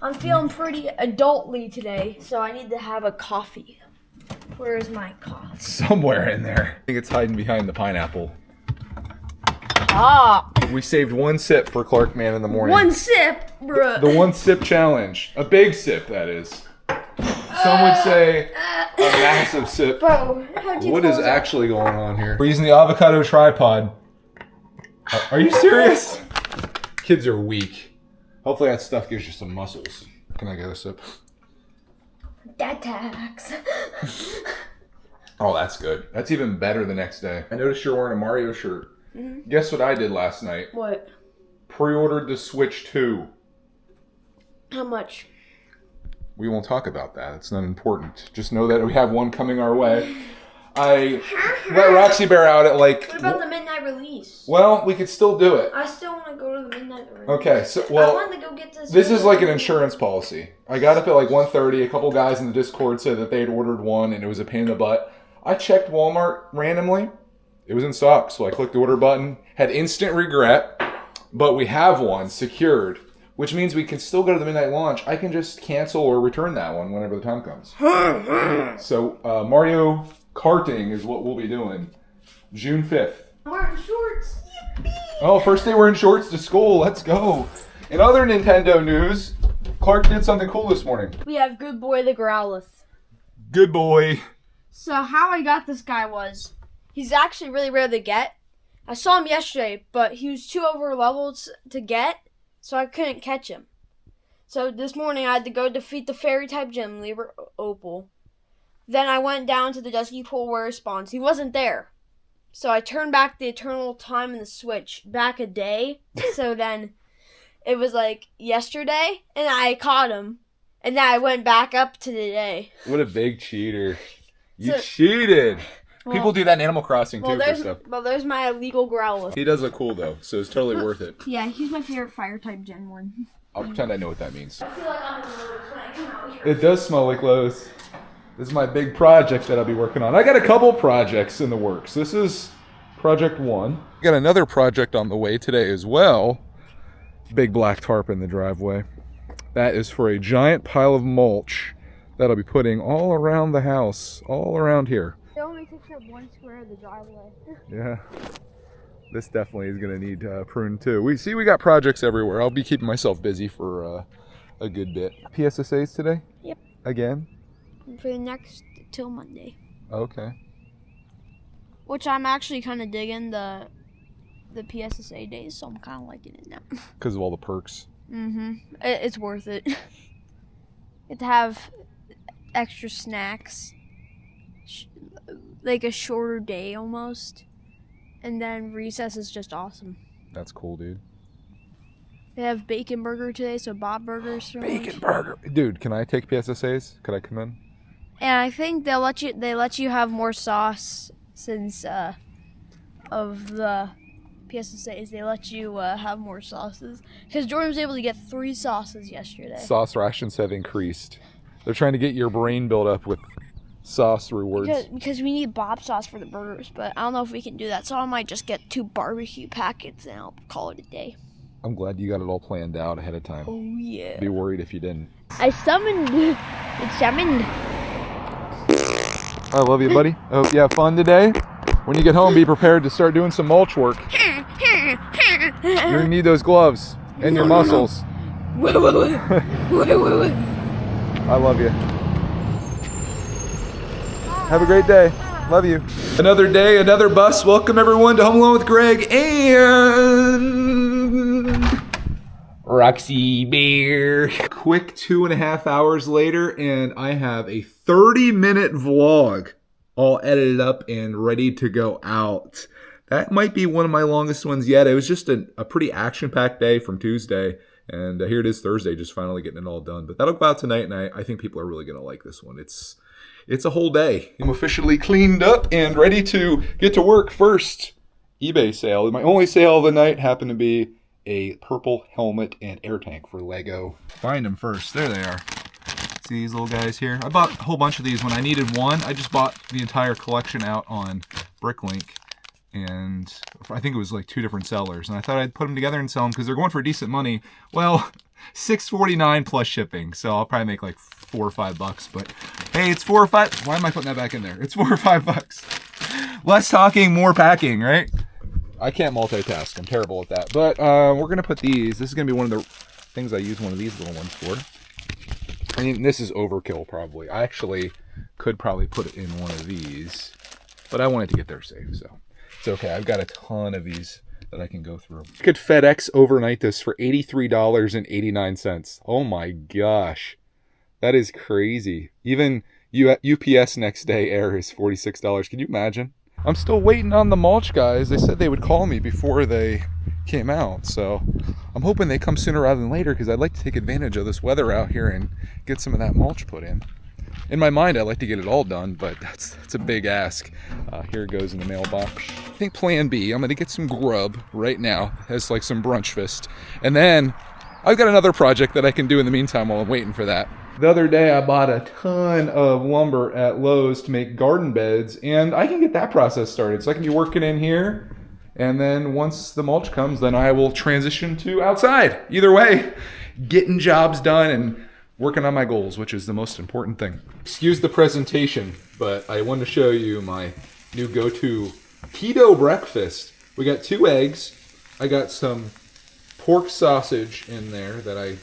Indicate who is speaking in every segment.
Speaker 1: I'm feeling pretty adultly today, so I need to have a coffee. Where is my coffee?
Speaker 2: Somewhere in there. I think it's hiding behind the pineapple.
Speaker 1: Ah!
Speaker 2: We saved one sip for Clark Man in the morning.
Speaker 1: One sip, bruh.
Speaker 2: The one sip challenge. A big sip, that is. Some would say a massive sip.
Speaker 1: Bro,
Speaker 2: what is actually going on here? We're using the avocado tripod. Are you serious? Kids are weak. Hopefully that stuff gives you some muscles. Can I get a sip?
Speaker 1: That tax.
Speaker 2: Oh, that's good. That's even better the next day. I noticed you're wearing a Mario shirt. Mm-hmm. Guess what I did last night?
Speaker 1: What?
Speaker 2: Pre-ordered the Switch 2.
Speaker 1: How much?
Speaker 2: We won't talk about that. It's not important. Just know that we have one coming our way. I let Roxy Bear out at like...
Speaker 1: What about the midnight release?
Speaker 2: Well, we could still do it.
Speaker 1: I still want to go to the midnight release.
Speaker 2: Okay, so, well...
Speaker 1: I wanted to go get this...
Speaker 2: This is like an insurance policy. I got up at like 1:30. A couple guys in the Discord said that they had ordered one and it was a pain in the butt. I checked Walmart randomly. It was in stock, so I clicked the order button. Had instant regret, but we have one secured, which means we can still go to the midnight launch. I can just cancel or return that one whenever the time comes. So, Mario Karting is what we'll be doing. June 5th.
Speaker 1: I'm wearing shorts. Yippee!
Speaker 2: Oh, first day wearing shorts to school. Let's go. In other Nintendo news, Clark did something cool this morning.
Speaker 1: We have Good Boy the Growlithe.
Speaker 2: Good boy.
Speaker 1: So how I got this guy was, he's actually really rare to get. I saw him yesterday, but he was too over leveled to get, so I couldn't catch him. So this morning I had to go defeat the fairy type gym leader Opal. Then I went down to the dusky pool where he spawns. He wasn't there. So I turned back the eternal time in the Switch back a day. So then it was like yesterday, and I caught him. And then I went back up to today.
Speaker 2: What a big cheater. You cheated.
Speaker 1: Well,
Speaker 2: people do that in Animal Crossing too for stuff.
Speaker 1: Well, there's my illegal Growlithe.
Speaker 2: He does look cool though, so it's totally worth it.
Speaker 1: Yeah, he's my favorite fire type Gen 1.
Speaker 2: I'll pretend I know what that means.
Speaker 1: I feel like I'm in Lowe's when I come out here.
Speaker 2: It does smell like Lowe's. This is my big project that I'll be working on. I got a couple projects in the works. This is project 1. I got another project on the way today as well. Big black tarp in the driveway. That is for a giant pile of mulch that I'll be putting all around the house, all around here.
Speaker 1: It only takes up 1 square of the driveway.
Speaker 2: Yeah. This definitely is going to need pruned too. We got projects everywhere. I'll be keeping myself busy for a good bit. PSSAs today?
Speaker 1: Yep.
Speaker 2: Again?
Speaker 1: For the next, till Monday.
Speaker 2: Okay.
Speaker 1: Which I'm actually kind of digging the PSSA days, so I'm kind of liking it now.
Speaker 2: Because of all the perks.
Speaker 1: Mm-hmm. It's worth it. Get to have extra snacks. Like a shorter day almost. And then recess is just awesome.
Speaker 2: That's cool, dude.
Speaker 1: They have bacon burger today, so Bob Burgers for
Speaker 2: Bacon
Speaker 1: lunch.
Speaker 2: burger. Dude, can I take PSSAs? Could I come in?
Speaker 1: And I think they let you have more sauce since of the PSSAs. They let you have more sauces because Jordan was able to get 3 sauces yesterday.
Speaker 2: Sauce rations have increased. They're trying to get your brain built up with sauce rewards.
Speaker 1: Because we need Bob sauce for the burgers, but I don't know if we can do that. So I might just get 2 barbecue packets and I'll call it a day.
Speaker 2: I'm glad you got it all planned out ahead of time.
Speaker 1: Oh yeah.
Speaker 2: I'd be worried if you didn't.
Speaker 1: It summoned.
Speaker 2: I love you, buddy. I hope you have fun today. When you get home, be prepared to start doing some mulch work. You're going to need those gloves and your muscles. I love you. Have a great day. Love you. Another day, another bus. Welcome everyone to Home Alone with Greg and Roxy Bear. Quick 2.5 hours later, and I have a 30-minute vlog all edited up and ready to go out. That might be one of my longest ones yet. It was just a pretty action-packed day from Tuesday, and here it is Thursday, just finally getting it all done. But that'll go out tonight, and I think people are really going to like this one. It's a whole day. I'm officially cleaned up and ready to get to work. First, eBay sale. My only sale of the night happened to be a purple helmet and air tank for Lego. Find them first. There they are. See these little guys here? I bought a whole bunch of these when I needed one. I just bought the entire collection out on Bricklink. and I think it was like 2 different sellers, and I thought I'd put them together and sell them because they're going for decent money. Well, $6.49 plus shipping, so I'll probably make like $4 or $5. But hey, it's 4 or 5. Why am I putting that back in there? It's $4 or $5. Less talking, more packing, right? I can't multitask. I'm terrible at that. But we're gonna put these. This is gonna be one of the things I use one of these little ones for. I mean, this is overkill probably. I actually could probably put it in one of these, but I wanted to get there safe, so it's okay. I've got a ton of these that I can go through. I could FedEx overnight this for $83.89. Oh my gosh. That is crazy. Even UPS next day air is $46. Can you imagine? I'm still waiting on the mulch guys. They said they would call me before they came out, so I'm hoping they come sooner rather than later because I'd like to take advantage of this weather out here and get some of that mulch put in. In my mind, I'd like to get it all done, but that's a big ask. Here it goes in the mailbox. I think plan B, I'm going to get some grub right now as like some brunch fist. And then I've got another project that I can do in the meantime while I'm waiting for that. The other day, I bought a ton of lumber at Lowe's to make garden beds, and I can get that process started. So I can be working in here, and then once the mulch comes, then I will transition to outside. Either way, getting jobs done and working on my goals, which is the most important thing. Excuse the presentation, but I wanted to show you my new go-to keto breakfast. We got 2 eggs. I got some pork sausage in there that I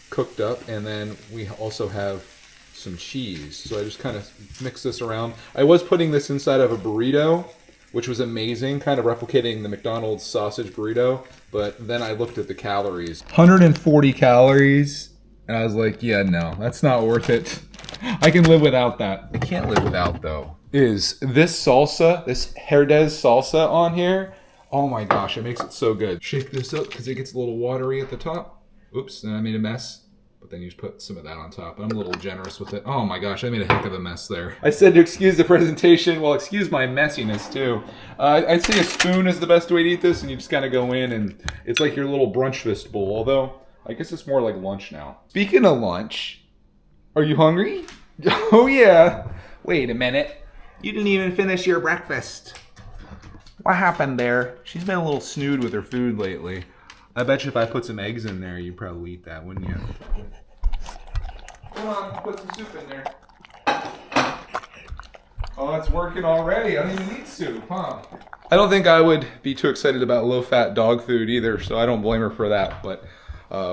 Speaker 2: cooked up, and then we also have some cheese. So I just kind of mix this around. I was putting this inside of a burrito, which was amazing, kind of replicating the McDonald's sausage burrito, but then I looked at the calories. 140 calories. And I was like, yeah, no, that's not worth it. I can live without that. I can't live without, though, is this salsa, this Herdez salsa on here. Oh my gosh, it makes it so good. Shake this up because it gets a little watery at the top. Oops, and I made a mess. But then you just put some of that on top. I'm a little generous with it. Oh my gosh, I made a heck of a mess there. I said to excuse the presentation. Well, excuse my messiness, too. I'd say a spoon is the best way to eat this, and you just kind of go in, and it's like your little brunch fist bowl, although I guess it's more like lunch now. Speaking of lunch, are you hungry? Oh yeah. Wait a minute. You didn't even finish your breakfast. What happened there? She's been a little snood with her food lately. I bet you if I put some eggs in there, you'd probably eat that, wouldn't you? Come on, put some soup in there. Oh, it's working already. I don't even need soup, huh? I don't think I would be too excited about low-fat dog food either, so I don't blame her for that, but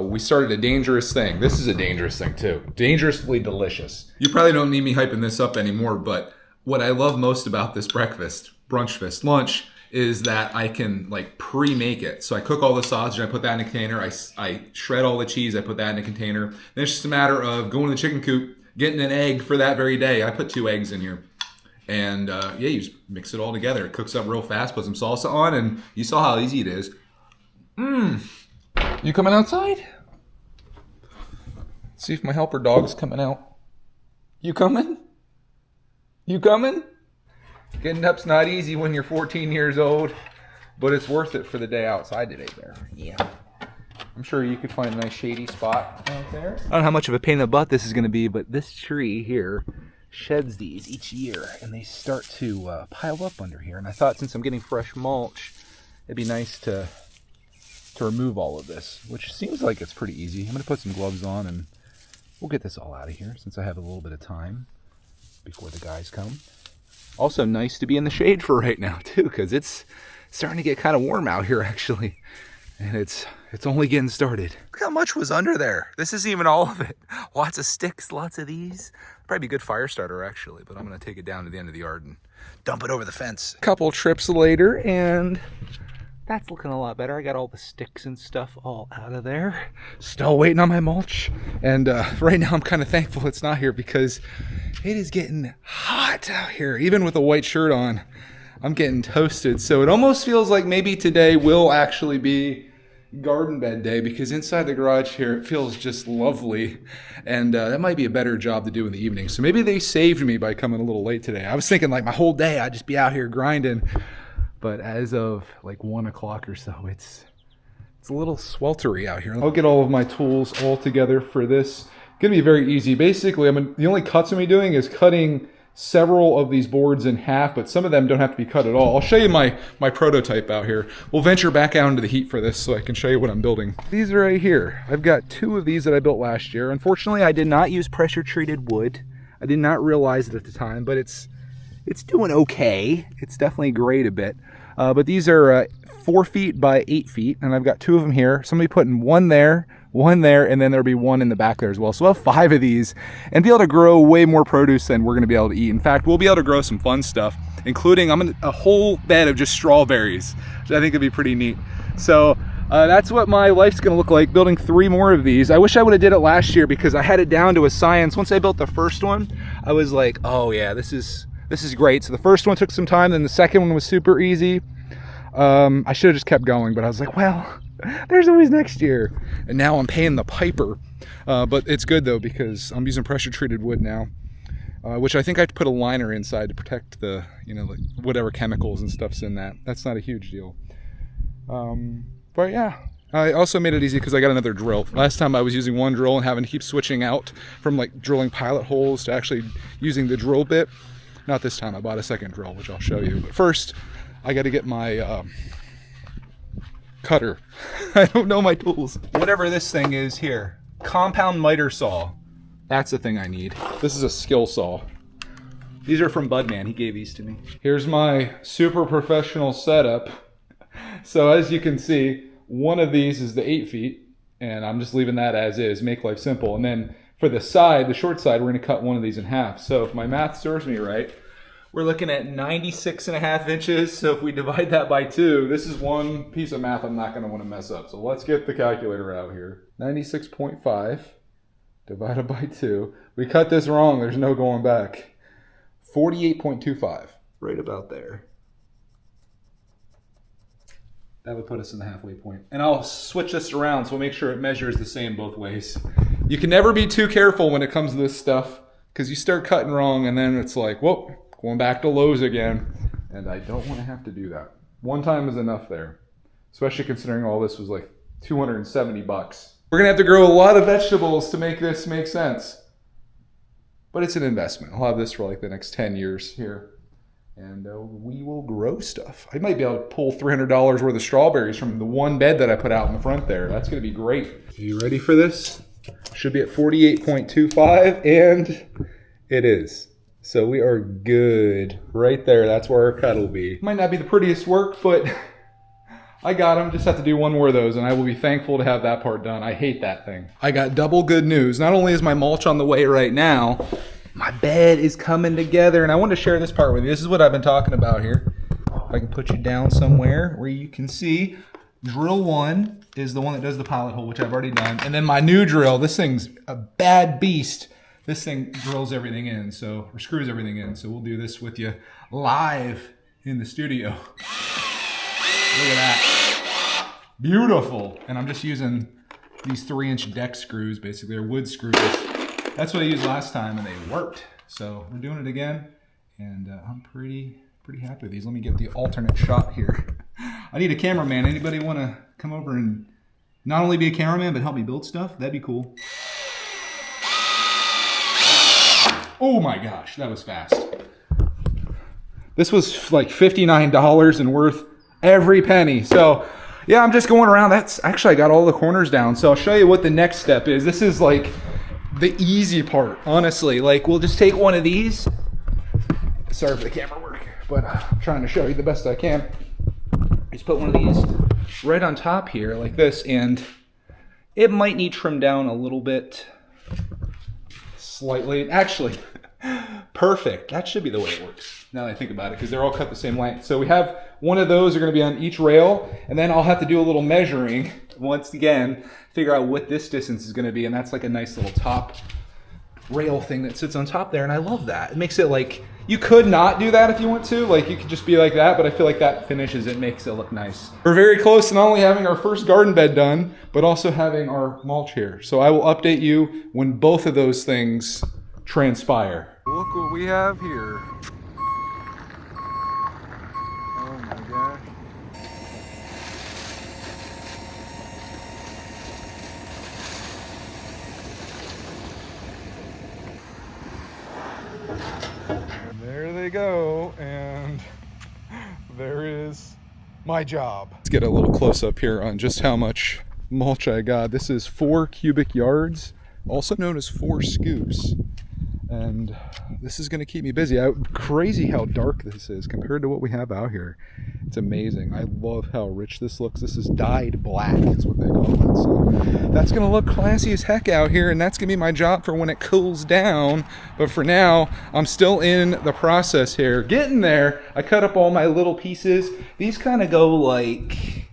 Speaker 2: we started a dangerous thing. This is a dangerous thing too. Dangerously delicious. You probably don't need me hyping this up anymore, but what I love most about this breakfast, brunch fist, lunch, is that I can like pre-make it. So I cook all the sausage, I put that in a container, I shred all the cheese, I put that in a container. Then it's just a matter of going to the chicken coop, getting an egg for that very day. I put 2 eggs in here. And yeah, you just mix it all together. It cooks up real fast, put some salsa on, and you saw how easy it is. You coming outside? Let's see if my helper dog's coming out. You coming? You coming? Getting up's not easy when you're 14 years old, but it's worth it for the day outside today there. Yeah. I'm sure you could find a nice shady spot out there. I don't know how much of a pain in the butt this is going to be, but this tree here sheds these each year, and they start to pile up under here. And I thought since I'm getting fresh mulch, it'd be nice to remove all of this, which seems like it's pretty easy. I'm going to put some gloves on, and we'll get this all out of here since I have a little bit of time before the guys come. Also nice to be in the shade for right now, too, because it's starting to get kind of warm out here, actually. And it's only getting started. Look how much was under there. This isn't even all of it. Lots of sticks, lots of these. Probably be a good fire starter, actually, but I'm going to take it down to the end of the yard and dump it over the fence. Couple trips later, and that's looking a lot better. I got all the sticks and stuff all out of there. Still waiting on my mulch. And right now I'm kind of thankful it's not here because it is getting hot out here. Even with a white shirt on, I'm getting toasted. So it almost feels like maybe today will actually be garden bed day because inside the garage here it feels just lovely. And that might be a better job to do in the evening. So maybe they saved me by coming a little late today. I was thinking like my whole day I'd just be out here grinding. But as of like 1 o'clock or so, it's a little sweltery out here. I'll get all of my tools all together for this. It's gonna be very easy. Basically, the only cuts I'm gonna be doing is cutting several of these boards in half, but some of them don't have to be cut at all. I'll show you my prototype out here. We'll venture back out into the heat for this so I can show you what I'm building. These are right here. I've got 2 of these that I built last year. Unfortunately, I did not use pressure treated wood. I did not realize it at the time, but it's doing okay. It's definitely grayed a bit. But these are 4 feet by 8 feet, and I've got 2 of them here. Somebody putting one there, and then there'll be one in the back there as well. So we'll have 5 of these and be able to grow way more produce than we're gonna be able to eat. In fact, we'll be able to grow some fun stuff, including a whole bed of just strawberries, which I think would be pretty neat. So that's what my life's gonna look like, building 3 more of these. I wish I would have did it last year because I had it down to a science. Once I built the first one, I was like, oh yeah, this is great. So the first one took some time, then the second one was super easy. I should have just kept going, but I was like, well, there's always next year. And now I'm paying the piper. But it's good though, because I'm using pressure treated wood now, which I think I have to put a liner inside to protect the, like whatever chemicals and stuff's in that. That's not a huge deal. But yeah, I also made it easy because I got another drill. Last time I was using one drill and having to keep switching out from like drilling pilot holes to actually using the drill bit. Not this time. I bought a second drill, which I'll show you. But first, I got to get my cutter. I don't know my tools. Whatever this thing is here. Compound miter saw. That's the thing I need. This is a skill saw. These are from Budman. He gave these to me. Here's my super professional setup. So as you can see, one of these is the 8 feet, and I'm just leaving that as is, make life simple. And then for the side, the short side, we're gonna cut one of these in half. So if my math serves me right, we're looking at 96.5 inches. So if we divide that by 2, this is one piece of math I'm not gonna wanna mess up. So let's get the calculator out here. 96.5 divided by 2. We cut this wrong, there's no going back. 48.25, right about there. That would put us in the halfway point. And I'll switch this around so we'll make sure it measures the same both ways. You can never be too careful when it comes to this stuff, because you start cutting wrong and then it's like, whoop, going back to Lowe's again. And I don't want to have to do that. One time is enough there, especially considering all this was like 270 bucks. We're gonna have to grow a lot of vegetables to make this make sense. But it's an investment. I'll have this for like the next 10 years here. And we will grow stuff. I might be able to pull $300 worth of strawberries from the one bed that I put out in the front there. That's gonna be great. Are you ready for this? Should be at 48.25, and it is. So we are good. Right there, that's where our cut will be. Might not be the prettiest work, but I got them. Just have to do one more of those, and I will be thankful to have that part done. I hate that thing. I got double good news. Not only is my mulch on the way right now, my bed is coming together, and I wanted to share this part with you. This is what I've been talking about here. If I can put you down somewhere where you can see, drill 1 is the one that does the pilot hole, which I've already done. And then my new drill, this thing's a bad beast. This thing drills everything in, or screws everything in. So we'll do this with you live in the studio. Look at that. Beautiful. And I'm just using these 3-inch deck screws, basically, or wood screws. That's what I used last time, and they worked. So we're doing it again, and I'm pretty happy with these. Let me get the alternate shot here. I need a cameraman. Anybody want to come over and not only be a cameraman, but help me build stuff? That'd be cool. Oh my gosh, that was fast. This was like $59 and worth every penny. So yeah, I'm just going around. Actually, I got all the corners down. So I'll show you what the next step is. This is like the easy part, honestly. Like, we'll just take one of these. Sorry for the camera work, but I'm trying to show you the best I can. Just put one of these right on top here like this, and it might need trimmed down a little bit, slightly. Actually, perfect. That should be the way it works now that I think about it, because they're all cut the same length. So we have one of those are going to be on each rail, and then I'll have to do a little measuring once again, figure out what this distance is going to be, and that's like a nice little top rail thing that sits on top there, and I love that. It makes it like, you could not do that if you want to, like you could just be like that, but I feel like that finishes it, makes it look nice. We're very close to not only having our first garden bed done, but also having our mulch here. So I will update you when both of those things transpire. Look what we have here. Oh my gosh. they go, and there is my job. Let's get a little close up here on just how much mulch I got. This is 4 cubic yards, also known as 4 scoops. And this is going to keep me busy. Crazy how dark this is compared to what we have out here. It's amazing. I love how rich this looks. This is dyed black is what they call it. So that's going to look classy as heck out here, and that's going to be my job for when it cools down. But for now, I'm still in the process here. Getting there. I cut up all my little pieces. These kind of go like...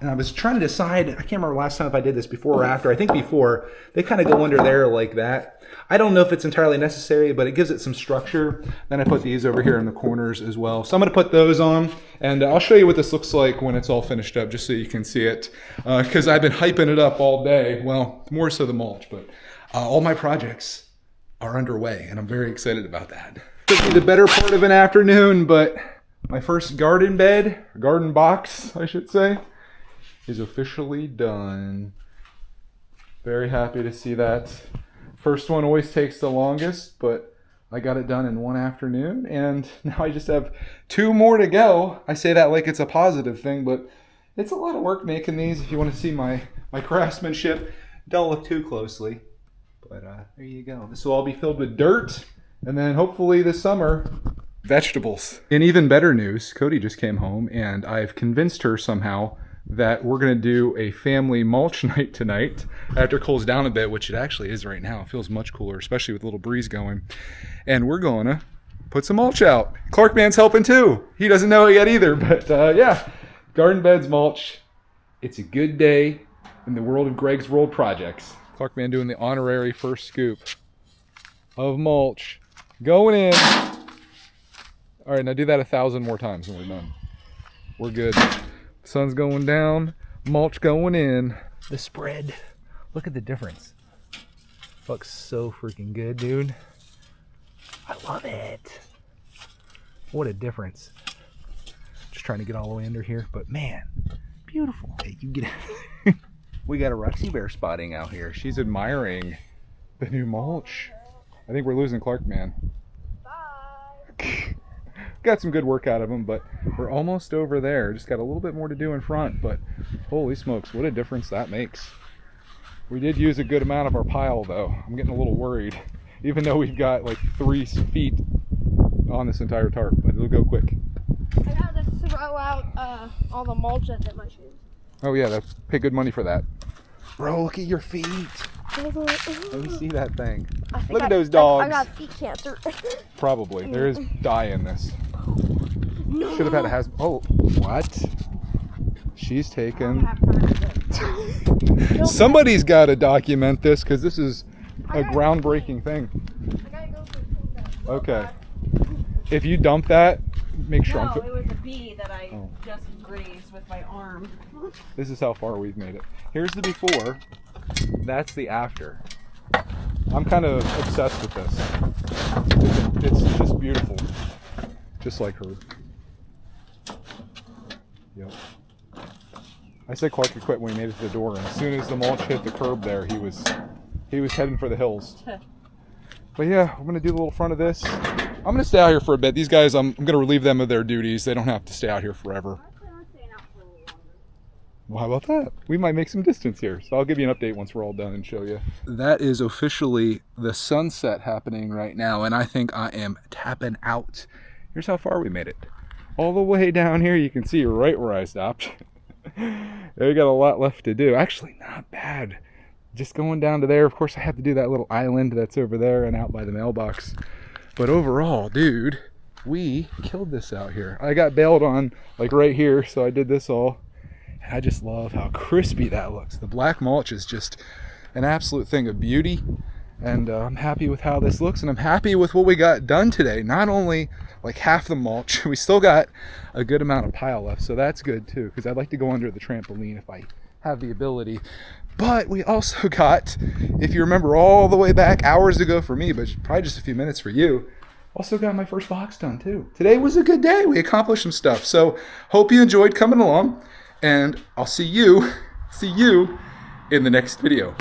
Speaker 2: And I was trying to decide, I can't remember last time if I did this before or after. I think before. They kind of go under there like that. I don't know if it's entirely necessary, but it gives it some structure. Then I put these over here in the corners as well. So I'm going to put those on, and I'll show you what this looks like when it's all finished up, just so you can see it. Because I've been hyping it up all day. Well, more so the mulch, but all my projects are underway, and I'm very excited about that. Could be the better part of an afternoon, but my first garden bed, garden box, I should say, is officially done. Very happy to see that. First one always takes the longest, but I got it done in one afternoon, and now I just have 2 more to go. I say that like it's a positive thing, but it's a lot of work making these. If you want to see my craftsmanship, don't look too closely. But there you go. This will all be filled with dirt, and then hopefully this summer, vegetables. In even better news, Cody just came home, and I've convinced her somehow that we're going to do a family mulch night tonight after it cools down a bit, which it actually is right now. It feels much cooler, especially with a little breeze going. And we're going to put some mulch out. Clark Man's helping too. He doesn't know it yet either, but yeah, garden beds, mulch. It's a good day in the world of Greg's World Projects. Clark Man doing the honorary first scoop of mulch. Going in. All right, now do that 1,000 more times and we're done. We're good. Sun's going down, mulch going in. The spread, look at the difference. Looks so freaking good, dude. I love it. What a difference. Just trying to get all the way under here, but man, beautiful. Hey, you get it. We got a Roxy Bear spotting out here. She's admiring the new mulch. I think we're losing Clark Man. Bye. Got some good work out of them, but we're almost over there. Just got a little bit more to do in front, but holy smokes, what a difference that makes. We did use a good amount of our pile though. I'm getting a little worried, even though we've got like 3 feet on this entire tarp, but it'll go quick.
Speaker 1: I gotta throw out all the mulch that's in my shoes.
Speaker 2: Oh yeah, that's pay good money for that. Bro, look at your feet. Let me see that thing. Look at those dogs.
Speaker 1: I got feet cancer.
Speaker 2: Probably. There is dye in this.
Speaker 1: No.
Speaker 2: Should have had oh, what? She's taken. Somebody's got to document this because this is a groundbreaking thing.
Speaker 1: I gotta go for
Speaker 2: okay. If you dump that, make sure
Speaker 3: No, it was a bee that I just grazed with my arm.
Speaker 2: This is how far we've made it. Here's the before. That's the after. I'm kind of obsessed with this. It's just beautiful. Just like her. Yep. I said Clark could quit when we made it to the door, and as soon as the mulch hit the curb there, he was heading for the hills. But yeah, I'm gonna do the little front of this. I'm gonna stay out here for a bit. These guys, I'm gonna relieve them of their duties. They don't have to stay out here forever. Well, how about that? We might make some distance here. So I'll give you an update once we're all done and show you. That is officially the sunset happening right now, and I think I am tapping out. Here's how far we made it. All the way down here, you can see right where I stopped. We got a lot left to do. Actually, not bad. Just going down to there. Of course, I have to do that little island that's over there and out by the mailbox. But overall, dude, we killed this out here. I got bailed on like right here, so I did this all. And I just love how crispy that looks. The black mulch is just an absolute thing of beauty. And I'm happy with how this looks, and I'm happy with what we got done today. Not only like half the mulch, we still got a good amount of pile left, so that's good too, because I'd like to go under the trampoline if I have the ability. But we also got, if you remember all the way back hours ago for me, but probably just a few minutes for you, also got my first box done too. Today was a good day. We accomplished some stuff. So hope you enjoyed coming along, and I'll see you in the next video.